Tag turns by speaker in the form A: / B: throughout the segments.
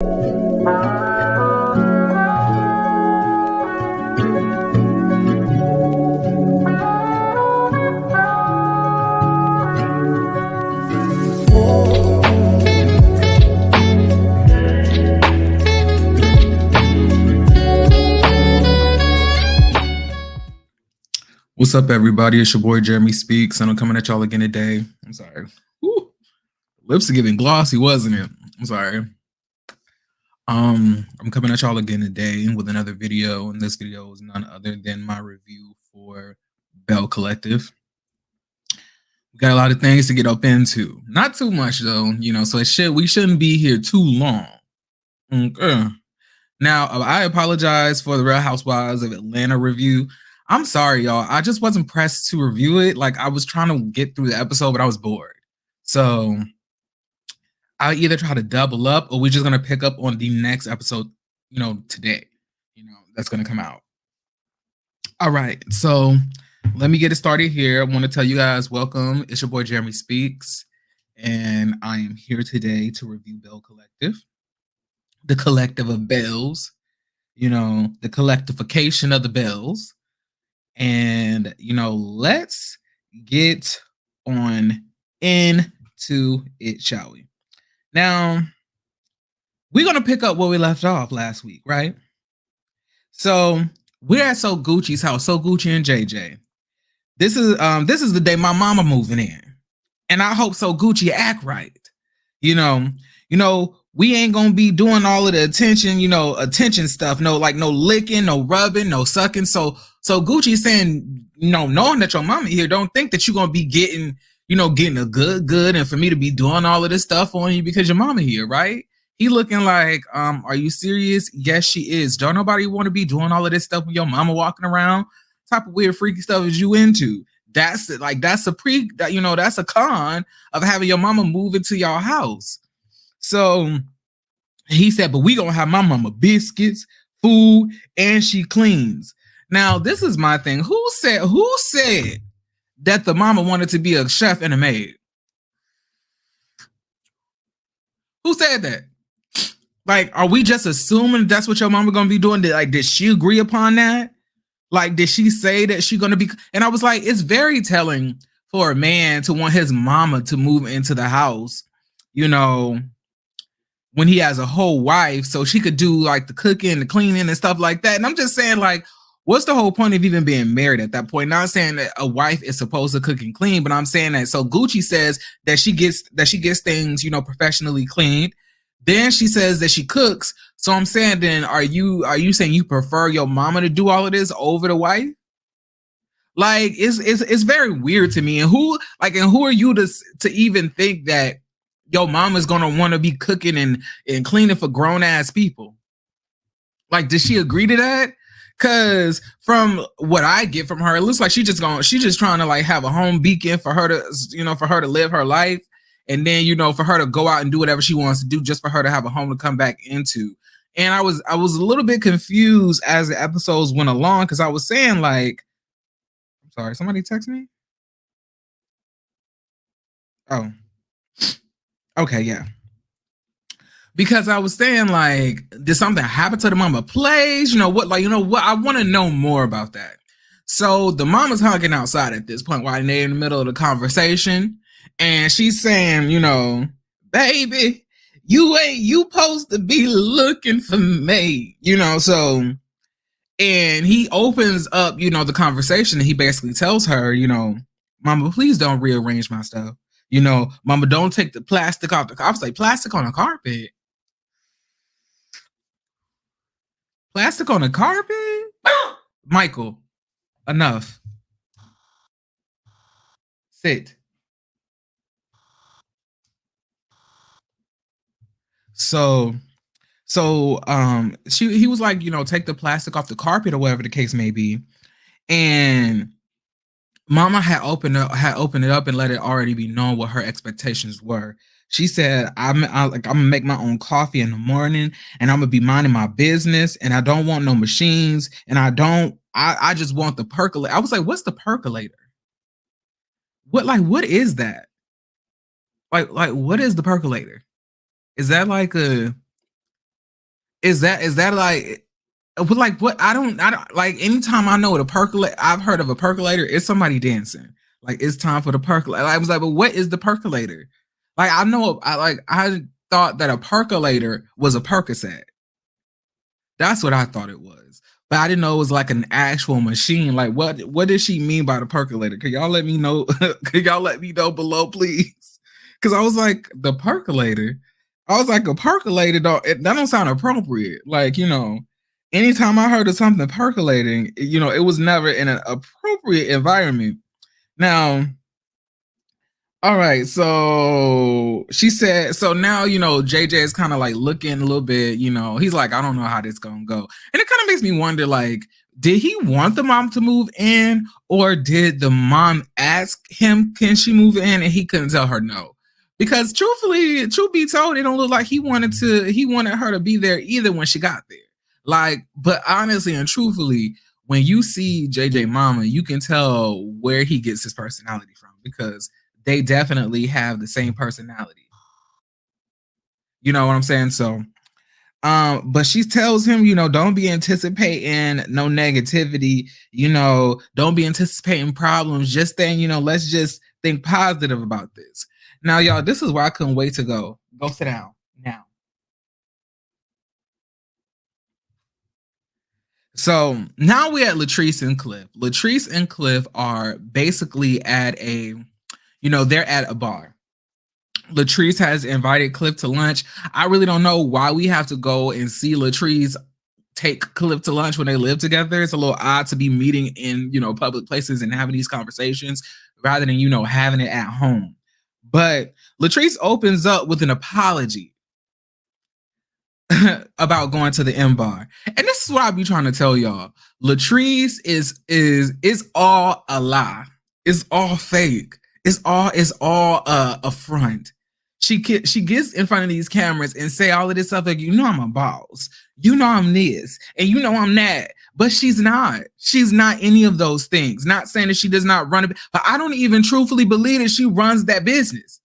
A: What's up, everybody? It's your boy Jeremy Speaks, and I'm coming at y'all again today. I'm sorry. Woo. Lips are getting glossy, wasn't it? I'm sorry. I'm coming at y'all again today with another video, and this video is none other than my review for Belle Collective. We got a lot of things to get up into. Not too much though, so we shouldn't be here too long. Okay. Now, I apologize for the Real Housewives of Atlanta review. I'm sorry, y'all. I just wasn't pressed to review it. Like, I was trying to get through the episode, but I was bored. So I'll either try to double up or we're just going to pick up on the next episode, today, that's going to come out. All right. So let me get it started here. I want to tell you guys, welcome. It's your boy Jeremy Speaks, and I am here today to review Belle Collective, the collective of Belles, the collectivication of the Belles. And, let's get on into it, shall we? Now, we're going to pick up where we left off last week, right? So we're at So Gucci's house, So Gucci and JJ. This is the day my mama moving in. And I hope So Gucci act right. We ain't gonna be doing all of the attention stuff. No licking, no rubbing, no sucking. So Gucci saying, knowing that your mama here, don't think that you're gonna be getting a good, and for me to be doing all of this stuff on you because your mama here, right? He looking like, are you serious? Yes, she is. Don't nobody want to be doing all of this stuff with your mama walking around. What type of weird freaky stuff is you into? That's a con of having your mama move into your house. So he said, but we gonna have my mama biscuits, food, and she cleans. Now, this is my thing. Who said that the mama wanted to be a chef and a maid? Who said that? Like, are we just assuming that's what your mama gonna be doing? Did she agree upon that? Like, did she say that she gonna be? And I was like, it's very telling for a man to want his mama to move into the house, when he has a whole wife, so she could do like the cooking, the cleaning, and stuff like that. And I'm just saying, like, what's the whole point of even being married at that point? Not saying that a wife is supposed to cook and clean, but I'm saying that. So Gucci says that she gets things, professionally cleaned. Then she says that she cooks. So I'm saying, then are you saying you prefer your mama to do all of this over the wife? Like, it's very weird to me. And who are you to even think that your mama's gonna want to be cooking and cleaning for grown ass people? Like, did she agree to that? Because from what I get from her, it looks like she's just trying to like have a home beacon for her to live her life, and then for her to go out and do whatever she wants to do, just for her to have a home to come back into. And I was a little bit confused as the episodes went along, because I was saying, like, I'm sorry, somebody text me. Oh. Okay, yeah. Because I was saying, like, did something happen to the mama place? What? I want to know more about that. So the mama's honking outside at this point while they're in the middle of the conversation. And she's saying, baby, you supposed to be looking for me, so. And he opens up, the conversation, and he basically tells her, mama, please don't rearrange my stuff. Mama, don't take the plastic off the carpet. I was like, plastic on the carpet? Plastic on the carpet? Michael, enough. Sit. So he was like, take the plastic off the carpet or whatever the case may be. And Mama had opened it up and let it already be known what her expectations were. She said, I'm gonna make my own coffee in the morning, and I'm gonna be minding my business, and I don't want no machines, and I just want the percolator. I was like, what's the percolator? What is that? Like what is the percolator? Is that like a Is that like what I don't like anytime I know what a percolator I've heard of a percolator, it's somebody dancing. Like it's time for the percolator. I was like, but what is the percolator? Like I thought that a percolator was a Percocet. That's what I thought it was. But I didn't know it was like an actual machine. Like what did she mean by the percolator? Could y'all let me know? Could y'all let me know below, please? Because I was like, the percolator. I was like, a percolator, that don't sound appropriate. Like, anytime I heard of something percolating, it was never in an appropriate environment. Now, all right, so she said, so now, JJ is kind of like looking a little bit, he's like, I don't know how this gonna go. And it kind of makes me wonder, like, did he want the mom to move in, or did the mom ask him, can she move in, and he couldn't tell her no? Because truthfully, truth be told, it don't look like he wanted her to be there either when she got there. Like, but honestly and truthfully, when you see JJ mama, you can tell where he gets his personality from, because they definitely have the same personality. You know what I'm saying? So, but she tells him, don't be anticipating no negativity, don't be anticipating problems. Just saying, let's just think positive about this. Now, y'all, this is where I couldn't wait to go. Go sit down now. So now we're at Latrice and Cliff. Latrice and Cliff are basically at they're at a bar. Latrice has invited Cliff to lunch. I really don't know why we have to go and see Latrice take Cliff to lunch when they live together. It's a little odd to be meeting in, public places and having these conversations rather than, having it at home. But Latrice opens up with an apology about going to the M bar. And this is what I be trying to tell y'all. Latrice is all a lie. It's all fake. It's all a front. She gets in front of these cameras and say all of this stuff like, I'm a boss. I'm this. And I'm that. But she's not. She's not any of those things. Not saying that she does not run it. But I don't even truthfully believe that she runs that business.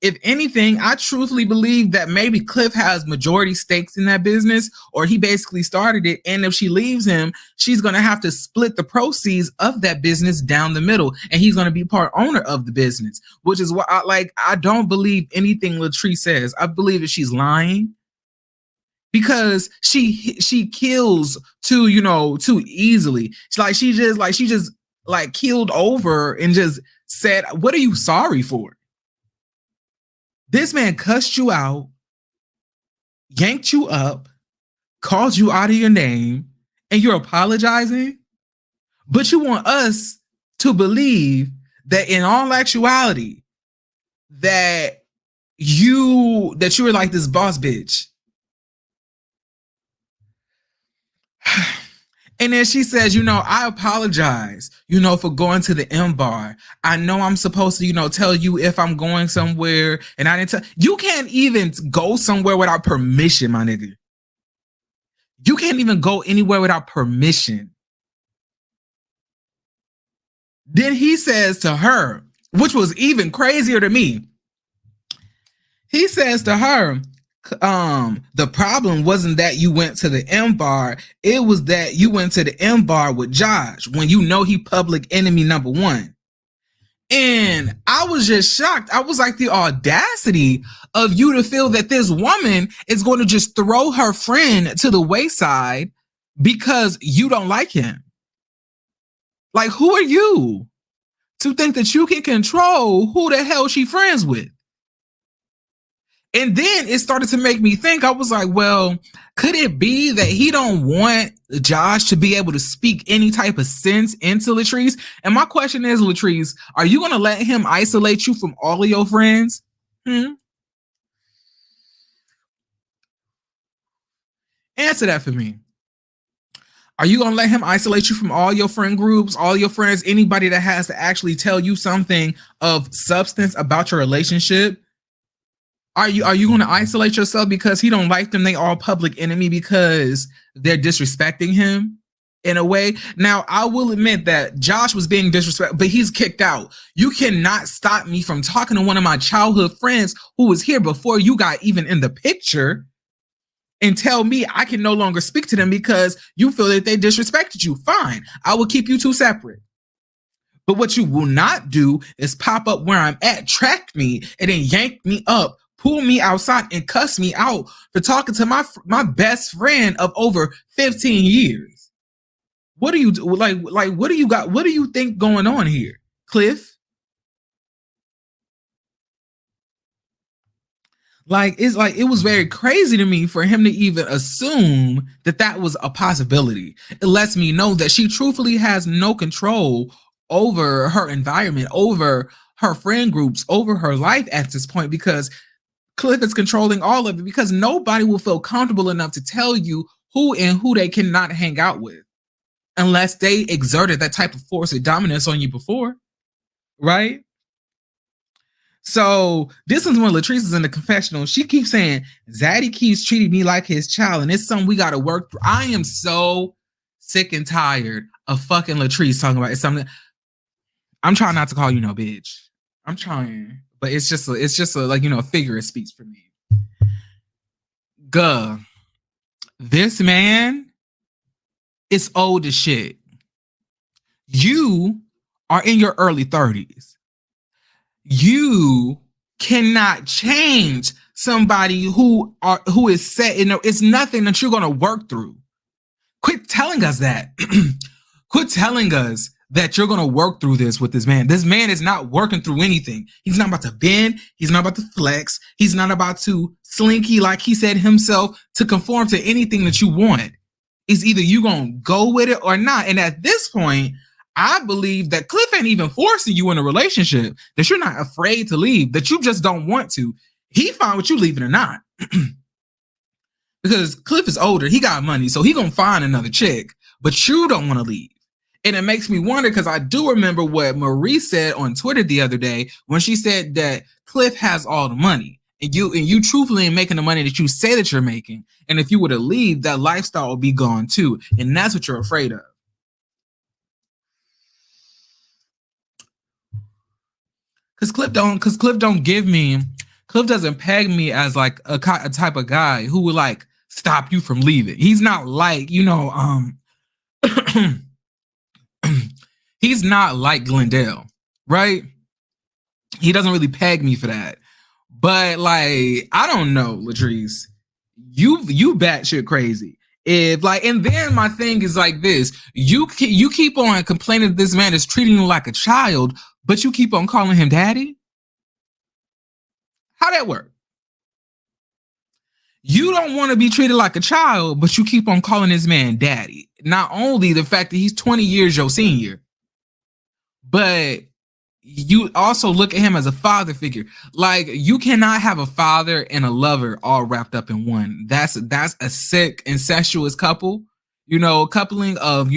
A: If anything, I truthfully believe that maybe Cliff has majority stakes in that business, or he basically started it. And if she leaves him, she's going to have to split the proceeds of that business down the middle. And he's going to be part owner of the business, which is what I don't believe anything Latrice says. I believe that she's lying because she kills too easily. She just killed over and just said, what are you sorry for? This man cussed you out, yanked you up, called you out of your name, and you're apologizing? But you want us to believe that in all actuality, that you were like this boss bitch. And then she says, I apologize, for going to the M bar. I know I'm supposed to, tell you if I'm going somewhere, and I didn't tell you. Can't even go somewhere without permission, my nigga. You can't even go anywhere without permission. Then he says to her, which was even crazier to me. He says to her, the problem wasn't that you went to the M bar. It was that you went to the M bar with Josh when he public enemy number one. And I was just shocked. I was like, the audacity of you to feel that this woman is going to just throw her friend to the wayside because you don't like him. Like, who are you to think that you can control who the hell she friends with? And then it started to make me think. I was like, well, could it be that he don't want Josh to be able to speak any type of sense into Latrice? And my question is, Latrice, are you going to let him isolate you from all of your friends? Answer that for me. Are you going to let him isolate you from all your friend groups, all your friends, anybody that has to actually tell you something of substance about your relationship? Are you going to isolate yourself because he don't like them? They all public enemy because they're disrespecting him in a way. Now, I will admit that Josh was being disrespectful, but he's kicked out. You cannot stop me from talking to one of my childhood friends who was here before you got even in the picture. and tell me I can no longer speak to them because you feel that they disrespected you. Fine, I will keep you two separate. But what you will not do is pop up where I'm at, track me, and then yank me up, pull me outside, and cuss me out for talking to my best friend of over 15 years. What do you like? What do you got? What do you think going on here, Cliff? It was very crazy to me for him to even assume that that was a possibility. It lets me know that she truthfully has no control over her environment, over her friend groups, over her life at this point, because Cliff is controlling all of it, because nobody will feel comfortable enough to tell you who they cannot hang out with unless they exerted that type of force or dominance on you before, right? So this is when Latrice is in the confessional. She keeps saying, Zaddy keeps treating me like his child, and it's something we got to work through. I am so sick and tired of fucking Latrice talking about it's something. I'm trying not to call you no bitch. I'm trying, but it's just a figure of speech for me. Guh. This man is old as shit. You are in your early 30s. You cannot change somebody who is set. It's nothing that you're going to work through. Quit telling us that. Quit telling us that you're going to work through this with this man. This man is not working through anything. He's not about to bend. He's not about to flex. He's not about to slinky, like he said himself, to conform to anything that you want. It's either you going to go with it or not. And at this point, I believe that Cliff ain't even forcing you in a relationship, that you're not afraid to leave, that you just don't want to. He fine with you leaving or not. Because Cliff is older, he got money, so he gonna find another chick, but you don't want to leave. And it makes me wonder, because I do remember what Marie said on Twitter the other day when she said that Cliff has all the money, and you truthfully ain't making the money that you say that you're making. And if you were to leave, that lifestyle will be gone too. And that's what you're afraid of. Because Cliff doesn't peg me as like a type of guy who would like stop you from leaving. He's not like, he's not like Glendale, right? He doesn't really peg me for that. But like, I don't know, Latrice, you batshit crazy. And then my thing is like this: you keep on complaining that this man is treating you like a child, but you keep on calling him daddy. How that work? You don't want to be treated like a child, but you keep on calling this man daddy. Not only the fact that he's 20 years your senior, but you also look at him as a father figure. Like, you cannot have a father and a lover all wrapped up in one. That's a sick, incestuous couple, coupling of,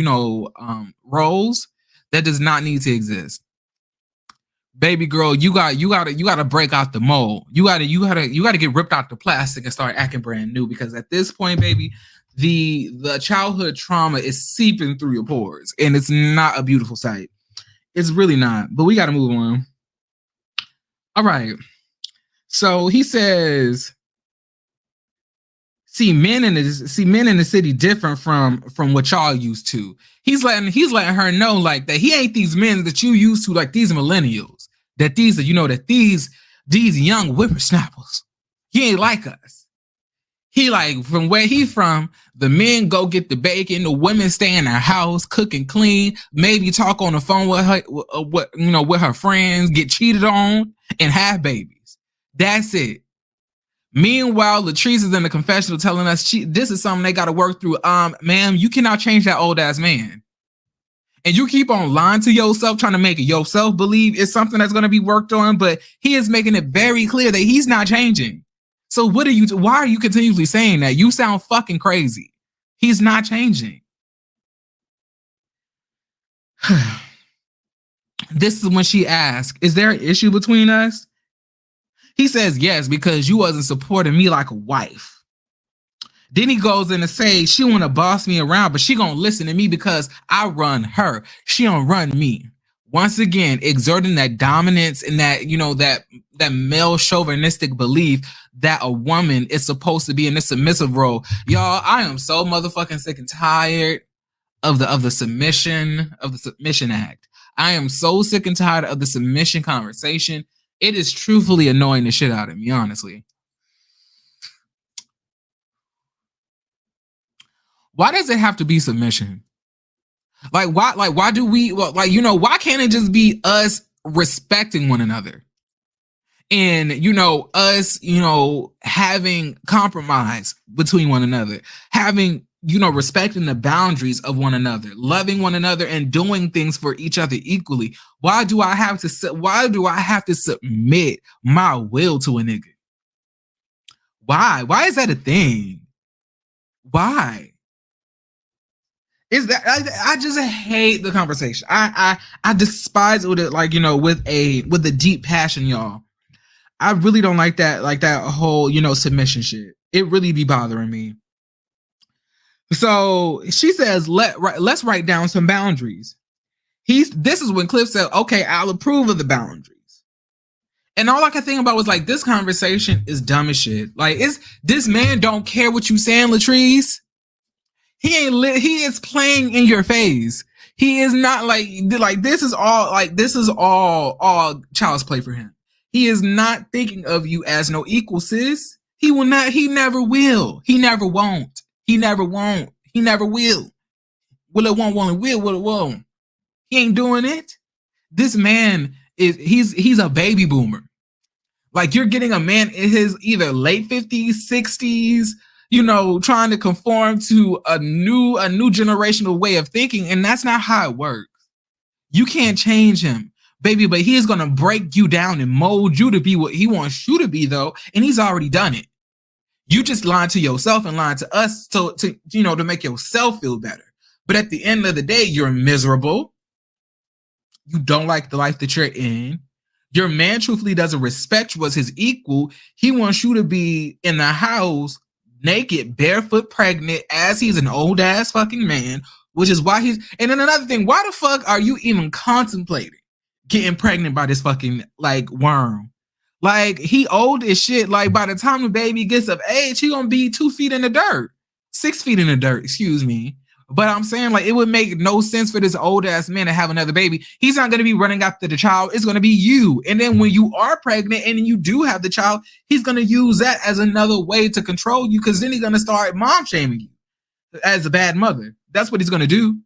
A: roles that does not need to exist. Baby girl, you gotta break out the mold. You gotta get ripped out the plastic and start acting brand new, because at this point, baby, the childhood trauma is seeping through your pores, and it's not a beautiful sight. It's really not, but we got to move on. All right. So he says, see men in the city different from what y'all used to. He's letting her know like that he ain't these men that you used to, like these millennials, that these are, that these young whippersnappers. He ain't like us. He like, from where he from, the men go get the bacon, the women stay in their house, cook and clean, maybe talk on the phone with her, with her friends, get cheated on, and have babies. That's it. Meanwhile, Latrice is in the confessional telling us this is something they got to work through. Ma'am, you cannot change that old ass man. And you keep on lying to yourself, trying to make yourself believe it's something that's going to be worked on, but he is making it very clear that he's not changing. So why are you continuously saying that? You sound fucking crazy. He's not changing. This is when she asks, is there an issue between us? He says, yes, because you wasn't supporting me like a wife. Then he goes in to say she want to boss me around, but she gonna listen to me because I run her. She don't run me. Once again, exerting that dominance and that, that male chauvinistic belief that a woman is supposed to be in this submissive role. Y'all, I am so motherfucking sick and tired of the submission act. I am so sick and tired of the submission conversation. It is truthfully annoying the shit out of me, honestly. Why does it have to be submission? Why do we, why can't it just be us respecting one another? And, us, having compromise between one another, having, respecting the boundaries of one another, loving one another and doing things for each other equally. Why do I have to submit my will to a nigga? Why? Why is that a thing? Why? Is that I just hate the conversation. I despise it with it, with a deep passion, y'all. I really don't like that whole, submission shit. It really be bothering me. So she says, let's write down some boundaries. This is when Cliff said, okay, I'll approve of the boundaries. And all I could think about was this conversation is dumb as shit. This man don't care what you saying, Latrice. He is playing in your face. He is not this is all child's play for him. He is not thinking of you as no equal, sis. He will not, he never will. He never won't. He never won't. He never will. Will it won't, will it won't. He ain't doing it. This man he's a baby boomer. You're getting a man in his either late 50s, 60s, trying to conform to a new generational way of thinking. And that's not how it works. You can't change him, baby, but he is going to break you down and mold you to be what he wants you to be, though. And he's already done it. You just lied to yourself and lied to us to make yourself feel better. But at the end of the day, you're miserable. You don't like the life that you're in. Your man truthfully doesn't respect you as his equal. He wants you to be in the house naked, barefoot, pregnant, as he's an old ass fucking man, which is why he's. And then another thing, why the fuck are you even contemplating getting pregnant by this fucking worm? He old as shit. By the time the baby gets of age, he gonna be 2 feet in the dirt, 6 feet in the dirt. Excuse me. But I'm saying it would make no sense for this old ass man to have another baby. He's not gonna be running after the child. It's gonna be you. And then when you are pregnant and you do have the child, he's gonna use that as another way to control you, because then he's gonna start mom shaming you as a bad mother. That's what he's gonna do.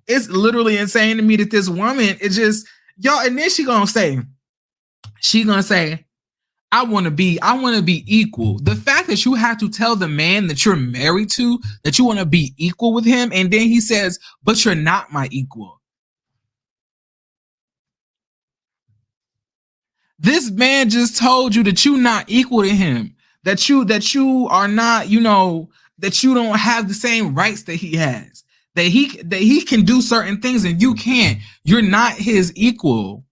A: It's literally insane to me that this woman is just y'all. And then she's gonna say, I want to be equal. The fact that you have to tell the man that you're married to that you want to be equal with him, and then he says, but you're not my equal. This man just told you that you're not equal to him, that you are not, that you don't have the same rights that he has, that he can do certain things and you can't. You're not his equal.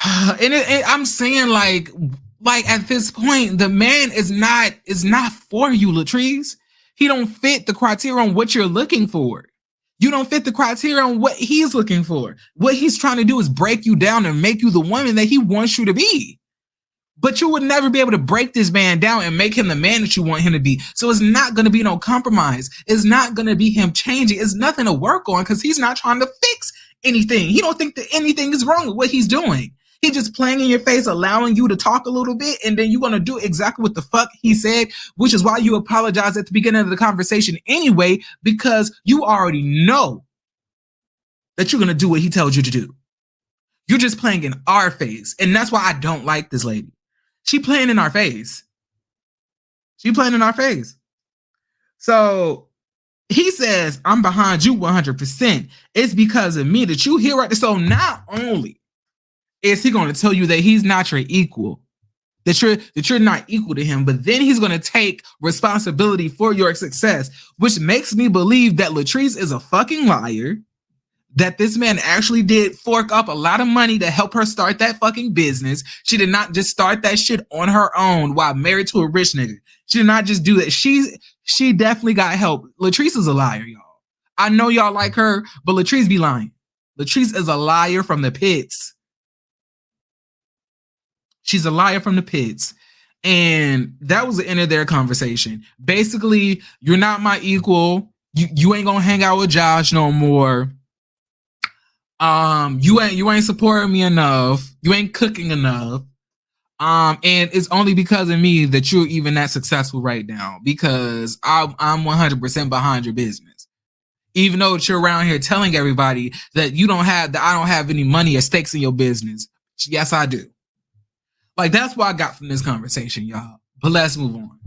A: And I'm saying at this point, the man is not for you, Latrice. He don't fit the criteria on what you're looking for. You don't fit the criteria on what he's looking for. What he's trying to do is break you down and make you the woman that he wants you to be. But you would never be able to break this man down and make him the man that you want him to be. So it's not going to be no compromise. It's not going to be him changing. It's nothing to work on, because he's not trying to fix anything. He don't think that anything is wrong with what he's doing. He's just playing in your face, allowing you to talk a little bit, and then you're going to do exactly what the fuck he said, which is why you apologize at the beginning of the conversation anyway, because you already know that you're going to do what he tells you to do. You're just playing in our face, and that's why I don't like this lady. She playing in our face. She playing in our face. So he says, I'm behind you 100%. It's because of me that you here right there. So not only is he going to tell you that he's not your equal, that you're not equal to him, but then he's going to take responsibility for your success, which makes me believe that Latrice is a fucking liar, that this man actually did fork up a lot of money to help her start that fucking business. She did not just start that shit on her own while married to a rich nigga. She did not just do that. She definitely got help. Latrice is a liar, y'all. I know y'all like her, but Latrice be lying. Latrice is a liar from the pits. She's a liar from the pits. And that was the end of their conversation. Basically, you're not my equal. You ain't gonna hang out with Josh no more. You ain't supporting me enough. You ain't cooking enough. And it's only because of me that you're even that successful right now, because I'm 100% behind your business. Even though you're around here telling everybody that I don't have any money at stakes in your business. Yes, I do. Like, that's what I got from this conversation, y'all. But let's move on.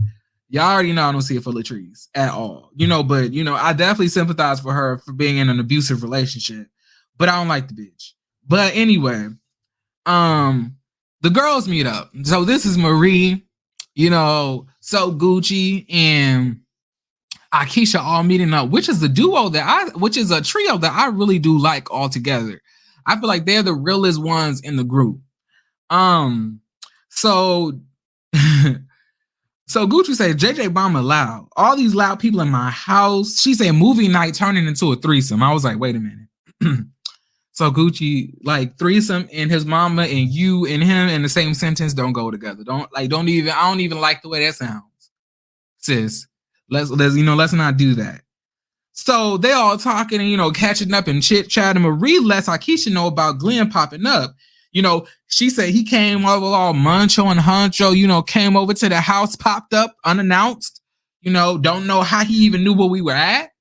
A: Y'all already know I don't see it for Latrice at all. But I definitely sympathize for her for being in an abusive relationship. But I don't like the bitch. But anyway, the girls meet up. So this is Marie, So Gucci and Akeisha all meeting up, which is a trio that I really do like all together. I feel like they're the realest ones in the group. So Gucci said, JJ Obama loud. All these loud people in my house. She said movie night turning into a threesome. I was like, wait a minute. So Gucci, like, threesome and his mama and you and him in the same sentence don't go together. I don't even like the way that sounds. Sis, let's not do that. So they all talking and, catching up and chit-chatting. Marie lets Akeisha know about Glenn popping up. She said he came over all muncho and huncho, came over to the house, popped up unannounced, don't know how he even knew where we were at.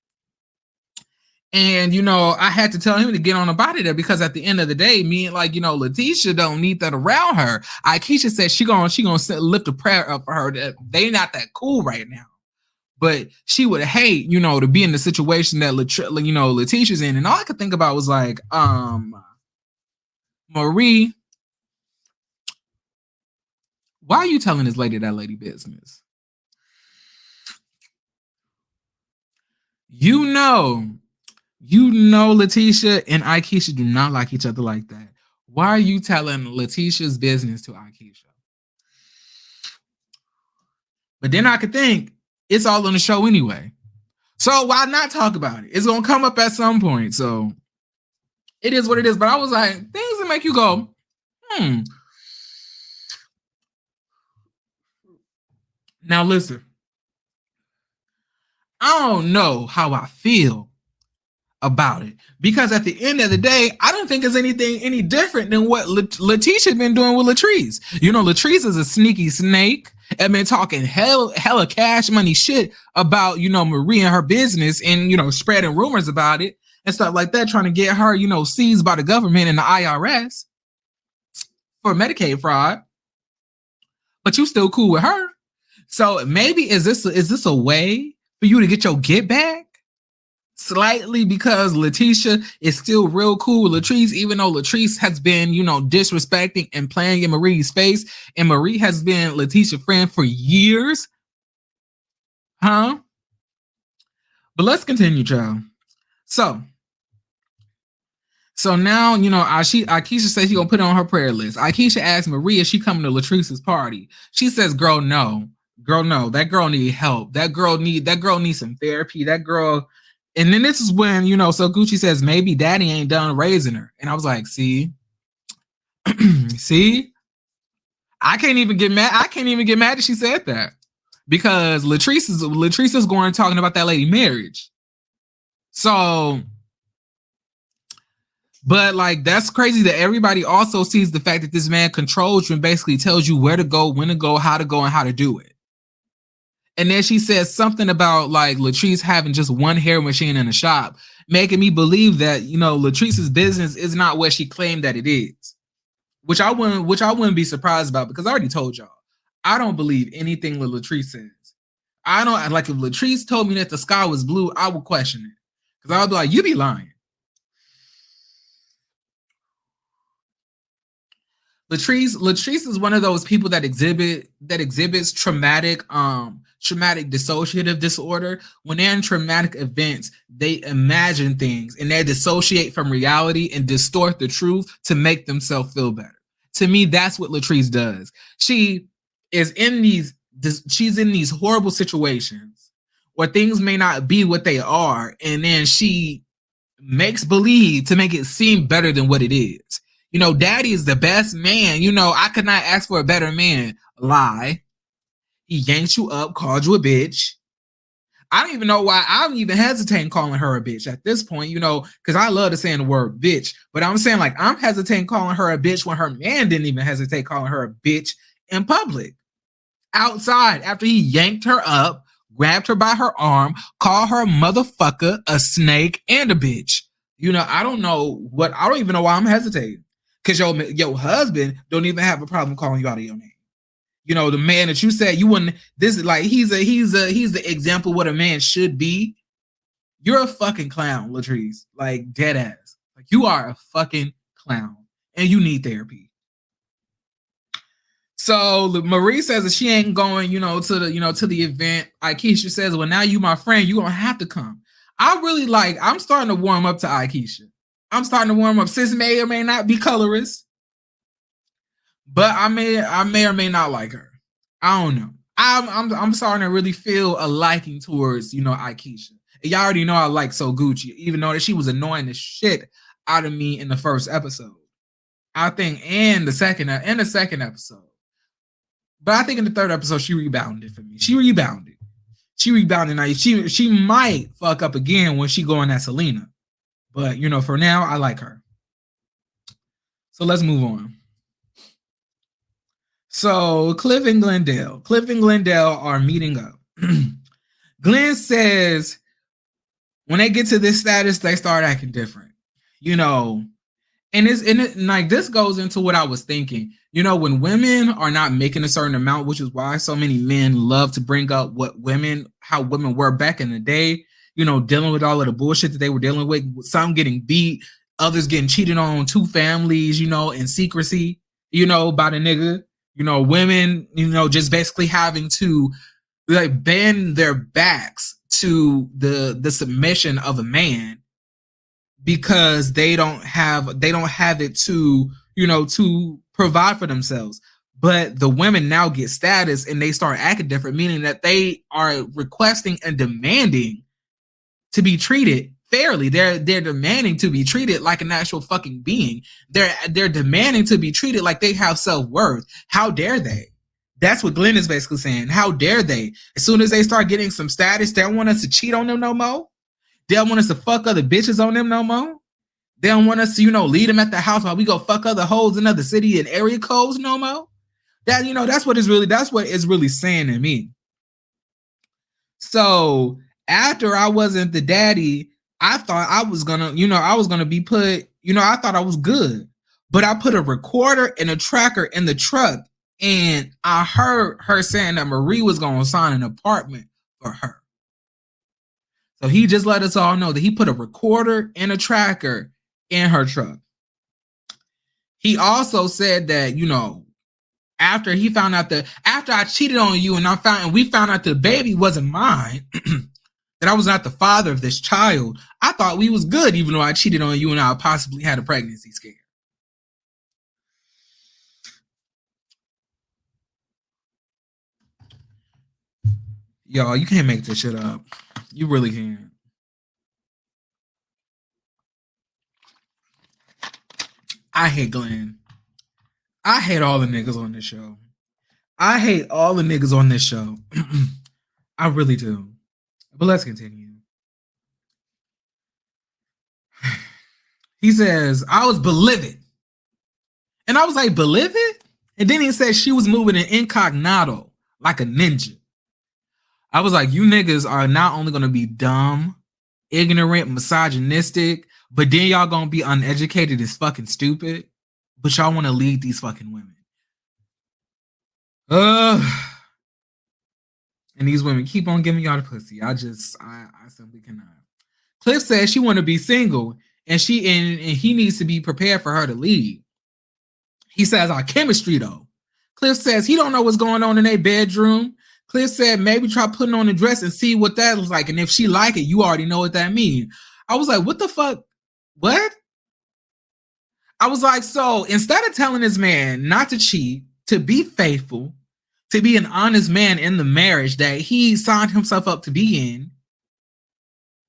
A: And, I had to tell him to get on about it there, because at the end of the day, me and Letitia don't need that around her. Akeisha said she gonna lift a prayer up for her that they not that cool right now. But she would hate, to be in the situation that Letitia's in. And all I could think about was like, Marie, why are you telling this lady that lady business? Letitia and Akeisha do not like each other like that. Why are you telling Letitia's business to Akeisha? But then I could think it's all on the show anyway. So why not talk about it? It's going to come up at some point. So it is what it is. But I was like, things that make you go, Now listen, I don't know how I feel about it, because at the end of the day, I don't think it's anything any different than what Letitia been doing with Latrice. Latrice is a sneaky snake and been talking hella cash money shit about, Marie and her business and, spreading rumors about it and stuff like that, trying to get her, seized by the government and the IRS for Medicaid fraud. But you still cool with her. So maybe is this a way for you to get your get back? Slightly, because Letitia is still real cool with Latrice, even though Latrice has been, disrespecting and playing in Marie's face, and Marie has been Letitia's friend for years. But let's continue, child. So now, Akeisha says she gonna put it on her prayer list. Akeisha asked Marie if she coming to Latrice's party. She says, girl, no. That girl need help. That girl needs some therapy. That girl. And then this is when, so Gucci says, maybe daddy ain't done raising her. And I was like, see, I can't even get mad. That she said that, because Latrice is going and talking about that lady marriage. So, but like, that's crazy that everybody also sees the fact that this man controls you and basically tells you where to go, when to go, and how to do it. And then she says something about like Latrice having just one hair machine in a shop, making me believe that, Latrice's business is not what she claimed that it is, which I wouldn't be surprised about, because I already told y'all, I don't believe anything that Latrice says. I don't, like, if Latrice told me that the sky was blue, I would question it, because I would be like, you be lying. Latrice is one of those people that exhibits traumatic dissociative disorder. When they're in traumatic events, they imagine things and they dissociate from reality and distort the truth to make themselves feel better. To me, that's what Latrice does. She's in these horrible situations or things may not be what they are, and then she makes believe to make it seem better than what it is. You know, daddy is the best man. You know, I could not ask for a better man. Lie. He yanked you up, called you a bitch. I don't even know why I'm even hesitating calling her a bitch at this point, you know, because I love to saying the word bitch. But I'm saying, like, I'm hesitating calling her a bitch when her man didn't even hesitate calling her a bitch in public. Outside, after he yanked her up, grabbed her by her arm, called her a motherfucker, a snake, and a bitch. You know, I don't even know why I'm hesitating. Because your husband don't even have a problem calling you out of your name. You know, the man that you said you wouldn't, this is like, he's the example of what a man should be. You're a fucking clown, Latrice. Like, dead ass. Like, you are a fucking clown. And you need therapy. So Marie says that she ain't going, to the event. Aikisha says, well, now you my friend, you gonna have to come. I'm starting to warm up to Aikisha. I'm starting to warm up. Sis may or may not be colorist, but I may or may not like her. I don't know. I'm starting to really feel a liking towards, Aikisha. And y'all already know I like So Gucci, even though that she was annoying the shit out of me in the first episode. I think in the second episode. But I think in the third episode, she rebounded for me. She rebounded. Now she might fuck up again when she go on that Selena. But, for now, I like her. So let's move on. So Cliff and Glendale are meeting up. Glenn says when they get to this status, they start acting different. And like this goes into what I was thinking. When women are not making a certain amount, which is why so many men love to bring up how women were back in the day, dealing with all of the bullshit that they were dealing with, some getting beat, others getting cheated on, 2 families, in secrecy, by the nigga, women, just basically having to like bend their backs to the submission of a man because they don't have it to, to provide for themselves. But the women now get status and they start acting different, meaning that they are requesting and demanding to be treated fairly. They're demanding to be treated like an actual fucking being. They're demanding to be treated like they have self-worth. How dare they? That's what Glenn is basically saying. How dare they? As soon as they start getting some status, they don't want us to cheat on them no more. They don't want us to fuck other bitches on them no more. They don't want us to, lead them at the house while we go fuck other hoes in other city and area codes no more. That's what it's really saying to me. So after I wasn't the daddy, I thought I was gonna be put, I thought I was good. But I put a recorder and a tracker in the truck, and I heard her saying that Marie was gonna sign an apartment for her. So he just let us all know that he put a recorder and a tracker in her truck. He also said that, after he found out after I cheated on you and we found out the baby wasn't mine, that I was not the father of this child, I thought we was good, even though I cheated on you and I possibly had a pregnancy scare. Y'all, you can't make this shit up. You really can't. I hate Glenn. I hate all the niggas on this show. I really do. But let's continue. He says, I was beloved. And I was like, beloved? And then he said she was moving in incognito like a ninja. I was like, you niggas are not only going to be dumb, ignorant, misogynistic, but then y'all going to be uneducated as fucking stupid. But y'all want to lead these fucking women. And these women keep on giving y'all the pussy. I simply cannot. Cliff says she want to be single, and he needs to be prepared for her to leave. He says our chemistry though. Cliff says he don't know what's going on in their bedroom. Cliff said maybe try putting on a dress and see what that looks like, and if she like it, you already know what that means. I was like, what the fuck? What? I was like, so instead of telling this man not to cheat, to be faithful, to be an honest man in the marriage that he signed himself up to be in,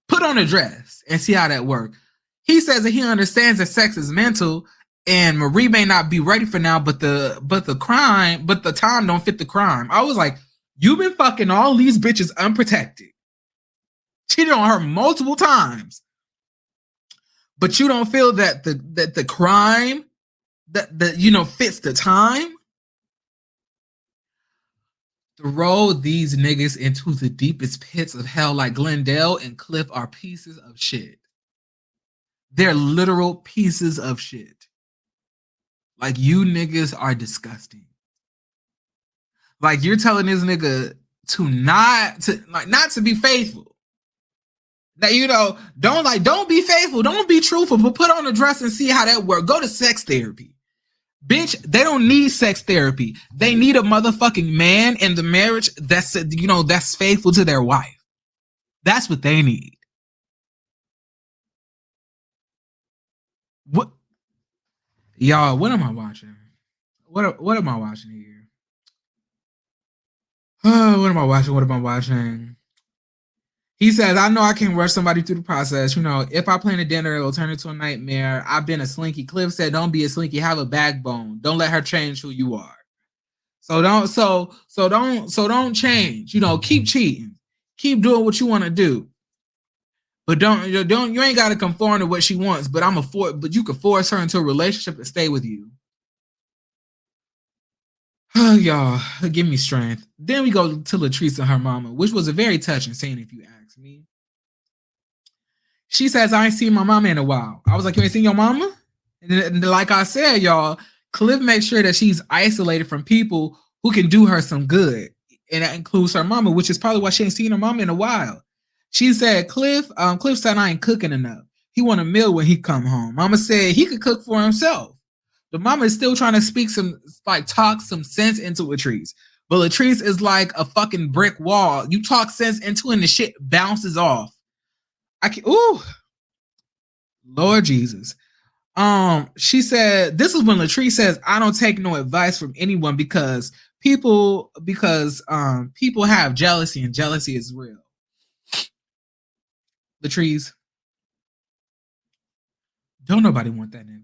A: put on a dress and see how that works. He says that he understands that sex is mental and Marie may not be ready for now, but the time don't fit the crime. I was like, you've been fucking all these bitches unprotected. Cheated on her multiple times. But you don't feel that the crime that fits the time? Throw these niggas into the deepest pits of hell like Glendale and Cliff are pieces of shit. They're literal pieces of shit. Like, you niggas are disgusting. Like, you're telling this nigga not to be faithful. That, don't be faithful, don't be truthful, but put on a dress and see how that works. Go to sex therapy. Bitch, they don't need sex therapy. They need a motherfucking man in the marriage that's faithful to their wife. That's what they need. What? Y'all, what am I watching? What am I watching here? What am I watching? He says, I know I can't rush somebody through the process. If I plan a dinner, it'll turn into a nightmare. I've been a slinky. Cliff said, don't be a slinky, have a backbone. Don't let her change who you are. So don't change. Keep cheating. Keep doing what you want to do. But you ain't got to conform to what she wants, but you could force her into a relationship to stay with you. Oh, y'all, give me strength. Then we go to Latrice and her mama, which was a very touching scene, if you ask me. She says, I ain't seen my mama in a while. I was like, you ain't seen your mama? And like I said, y'all, Cliff makes sure that she's isolated from people who can do her some good. And that includes her mama, which is probably why she ain't seen her mama in a while. She said, Cliff said, I ain't cooking enough. He want a meal when he come home. Mama said he could cook for himself. The mama is still trying to talk some sense into Latrice. But Latrice is like a fucking brick wall. You talk sense into it and the shit bounces off. Lord Jesus. She said, this is when Latrice says, I don't take no advice from anyone because people have jealousy and jealousy is real. Latrice, don't nobody want that nigga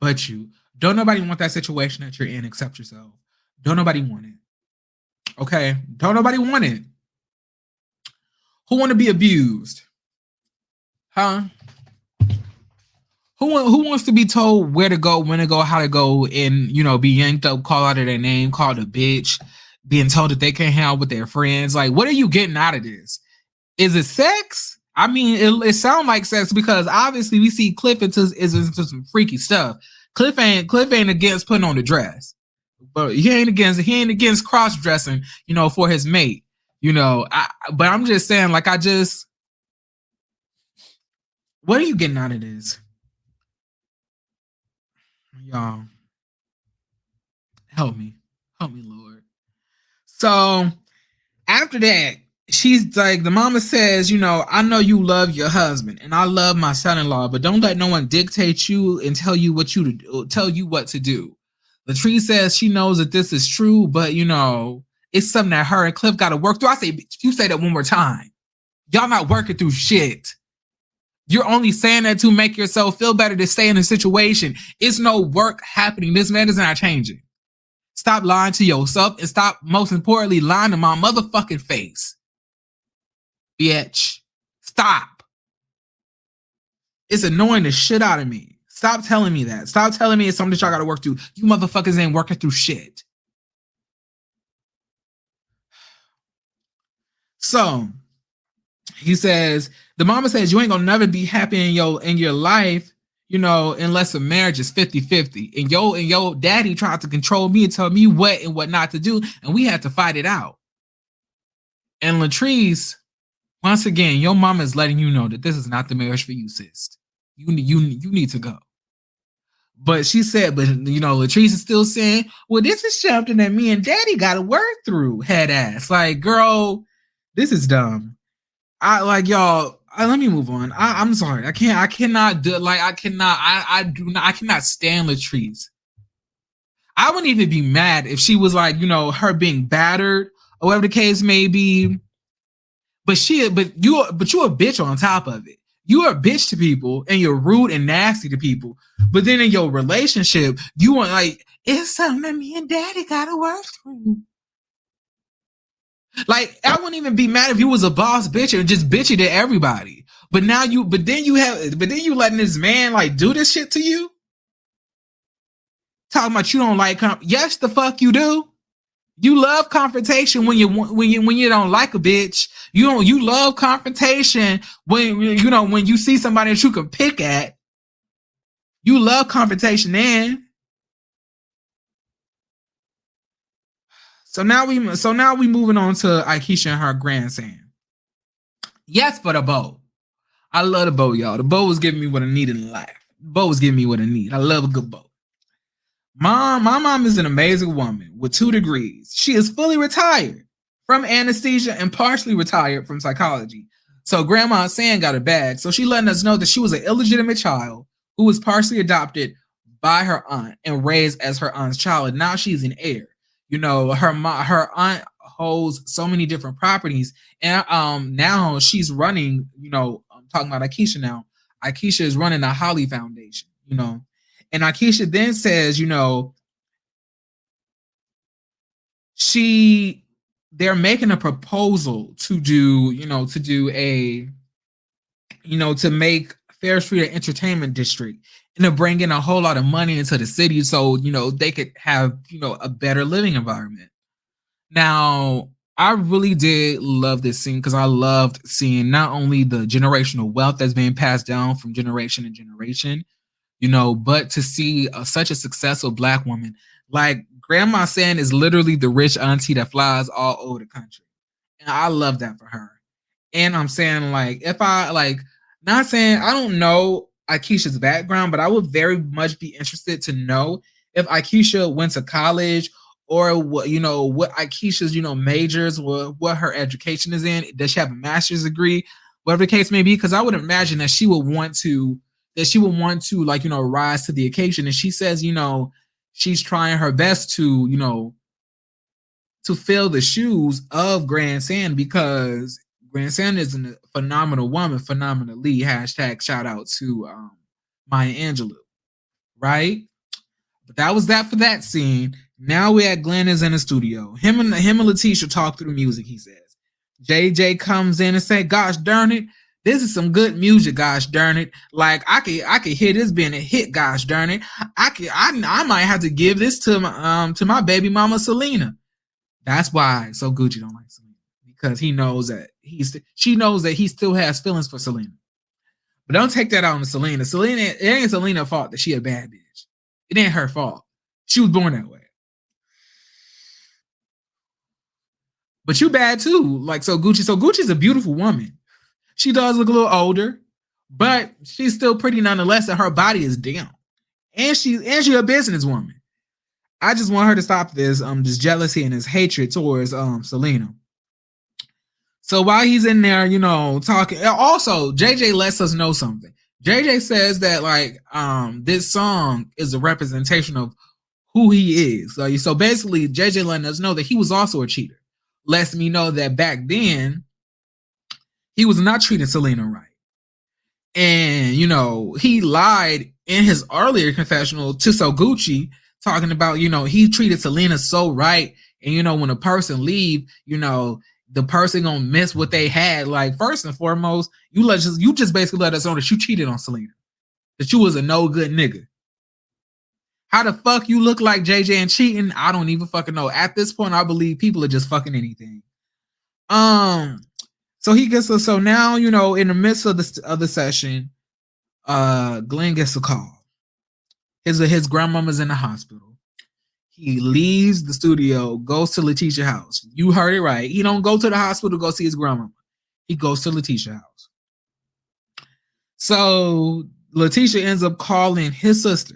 A: but you. Don't nobody want that situation that you're in except yourself. Don't nobody want it. Okay? Don't nobody want it. Who want to be abused? Huh? Who wants to be told where to go, when to go, how to go, and be yanked up, called out of their name, called a bitch, being told that they can't hang out with their friends? Like, what are you getting out of this? Is it sex? I mean, it sounds like sex because obviously we see Cliff is into some freaky stuff. Cliff ain't against putting on the dress, but he ain't against cross dressing, for his mate. But I'm just saying, like, what are you getting out of this? Y'all, help me, Lord. So after that, she's like, the mama says, I know you love your husband and I love my son-in-law, but don't let no one dictate you and tell you what to do. Latrice says she knows that this is true, but it's something that her and Cliff got to work through. I say, you say that one more time. Y'all not working through shit. You're only saying that to make yourself feel better to stay in a situation. It's no work happening. This man is not changing. Stop lying to yourself and stop, most importantly, lying to my motherfucking face. Bitch. Stop. It's annoying the shit out of me. Stop telling me that. Stop telling me it's something that y'all gotta work through. You motherfuckers ain't working through shit. So he says, the mama says you ain't gonna never be happy in your life, unless a marriage is 50-50. And your daddy tried to control me and tell me what and what not to do, and we had to fight it out. And Latrice, once again, your mama is letting you know that this is not the marriage for you, sis. You need to go. But she said, Latrice is still saying, well, this is something that me and daddy got to work through, head ass. Like, girl, this is dumb. Let me move on. I'm sorry. I cannot stand Latrice. I wouldn't even be mad if she was like, her being battered or whatever the case may be. But you a bitch on top of it. You are a bitch to people and you're rude and nasty to people. But then in your relationship, you want like, it's something that me and daddy gotta work through. Like, I wouldn't even be mad if you was a boss bitch and just bitchy to everybody. But then you letting this man like do this shit to you? Talking about you don't like yes, the fuck you do. You love confrontation when you don't like a bitch. You love confrontation when you see somebody that you can pick at. You love confrontation then. So now we moving on to Akeisha and her grandson. Yes, for the bow. I love the bow, y'all. The bow was giving me what I need in life. The bow was giving me what I need. I love a good bow. My mom is an amazing woman with 2 degrees. She is fully retired from anesthesia and partially retired from psychology. So Grandma San got her bag. So she letting us know that she was an illegitimate child who was partially adopted by her aunt and raised as her aunt's child. And now she's an heir. Her aunt holds so many different properties, and now she's running. I'm talking about Akeisha now. Akeisha is running the Holly Foundation. And Akeisha then says, they're making a proposal to do, to make Fair Street an entertainment district and to bring in a whole lot of money into the city so, they could have, a better living environment. Now, I really did love this scene because I loved seeing not only the generational wealth that's being passed down from generation to generation, but to see such a successful Black woman. Like Grandma San is literally the rich auntie that flies all over the country. And I love that for her. And I'm saying, like, if I, like, not saying I don't know Akeisha's background, but I would very much be interested to know if Akeisha went to college or what Akeisha's, majors, what her education is in. Does she have a master's degree? Whatever the case may be, because I would imagine that she would want to like, rise to the occasion. And she says, she's trying her best to, to fill the shoes of Grandson because Grandson is a phenomenal woman, phenomenally. # shout out to Maya Angelou, right? But that was that for that scene. Now we're at Glenn is in the studio. Him and Letitia talk through the music, he says. JJ comes in and say, gosh darn it, this is some good music, gosh darn it. Like I could hear this being a hit, gosh darn it. I might have to give this to my baby mama Selena. That's why So Gucci don't like Selena. Because he knows that she knows that he still has feelings for Selena. But don't take that out on Selena. It ain't Selena's fault that she a bad bitch. It ain't her fault. She was born that way. But you bad too. Like So Gucci's a beautiful woman. She does look a little older, but she's still pretty nonetheless, and her body is down. And she a businesswoman. I just want her to stop this jealousy and this hatred towards Selena. So while he's in there, talking, also JJ lets us know something. JJ says that like this song is a representation of who he is. So basically JJ letting us know that he was also a cheater. Lets me know that back then he was not treating Selena right. And he lied in his earlier confessional to So Gucci, talking about, he treated Selena so right. And when a person leave, the person gonna miss what they had. Like, first and foremost, you just basically let us know that you cheated on Selena, that you was a no good nigga. How the fuck you look like JJ and cheating? I don't even fucking know. At this point, I believe people are just fucking anything. So he gets us. So now, in the midst of the session, Glenn gets a call. His grandmama's in the hospital. He leaves the studio, goes to Letitia's house. You heard it right. He don't go to the hospital to go see his grandmama. He goes to Letitia's house. So Letitia ends up calling his sister.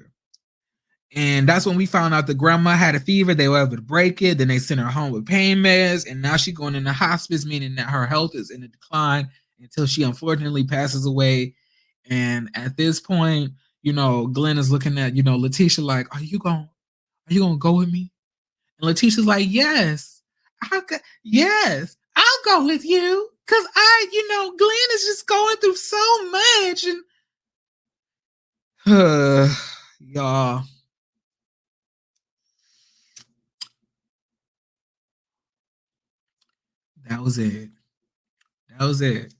A: And that's when we found out the grandma had a fever. They were able to break it. Then they sent her home with pain meds. And now she's going into hospice, meaning that her health is in a decline until she unfortunately passes away. And at this point, Glenn is looking at, Letitia like, are you going Are you gonna go with me? And Letitia's like, yes, yes, I'll go with you. Cause Glenn is just going through so much. And y'all. That was it. That was it.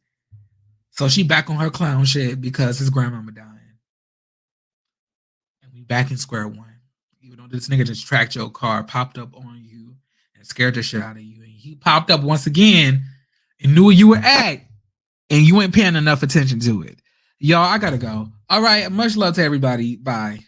A: So she back on her clown shit because his grandmama dying. And we back in square one. Even though this nigga just tracked your car, popped up on you, and scared the shit out of you. And he popped up once again and knew where you were at. And you ain't paying enough attention to it. Y'all, I gotta go. All right. Much love to everybody. Bye.